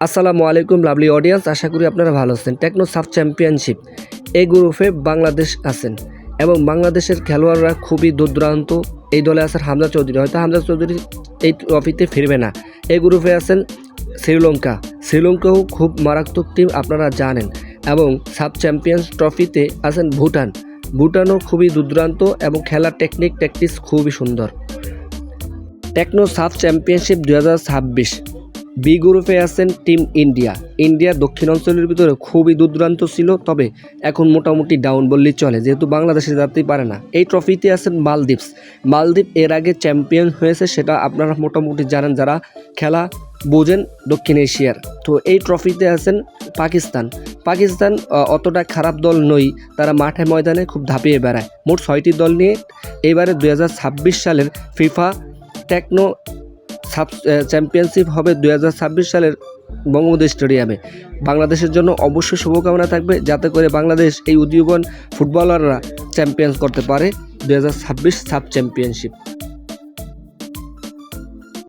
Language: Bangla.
আসসালামু আলাইকুম লাভলি অডিয়েন্স, আশা করি আপনারা ভালো আছেন। টেকনো সাব চ্যাম্পিয়নশিপ এই গ্রুপে বাংলাদেশ আছেন এবং বাংলাদেশের খেলোয়াড়রা খুবই দুর্দান্ত। এই দলে আছেন হামজা চৌধুরী, হয়তো হামজা চৌধুরী এই ট্রফিতে ফিরবে না। এই গ্রুপে আছেন শ্রীলঙ্কাও খুব মারাত্মক টিম, আপনারা জানেন। এবং সাব চ্যাম্পিয়ন্স ট্রফিতে আছেন ভুটানও খুবই দুর্দান্ত এবং খেলার ট্যাকটিক্স খুবই সুন্দর। টেকনো সাব চ্যাম্পিয়নশিপ 2026 বি গ্রুপে আছেন টিম ইন্ডিয়া দক্ষিণ অঞ্চলের ভিতরে খুবই দুর্দান্ত ছিল, তবে এখন মোটামুটি ডাউন বললেই চলে, যেহেতু বাংলাদেশে যেতেই পারে না। এই ট্রফিতে আছেন মালদ্বীপ এর আগে চ্যাম্পিয়ন হয়েছে, সেটা আপনারা মোটামুটি জানেন যারা খেলা বোঝেন দক্ষিণ এশিয়ার। তো এই ট্রফিতে আছেন পাকিস্তান অতটা খারাপ দল নয়, তারা মাঠে ময়দানে খুব ধাপিয়ে বেড়ায়। মোট 6টি দল নিয়ে এবারে 2026 সালের ফিফা টেকনো সাব চ্যাম্পিয়নশিপ হবে 2026 সালের বঙ্গবন্ধু স্টেডিয়ামে। বাংলাদেশের জন্য অবশ্যই শুভকামনা থাকবে, যাতে করে বাংলাদেশ এই উদীয়মান ফুটবলাররা চ্যাম্পিয়ন করতে পারে 2026 সাব চ্যাম্পিয়নশিপ।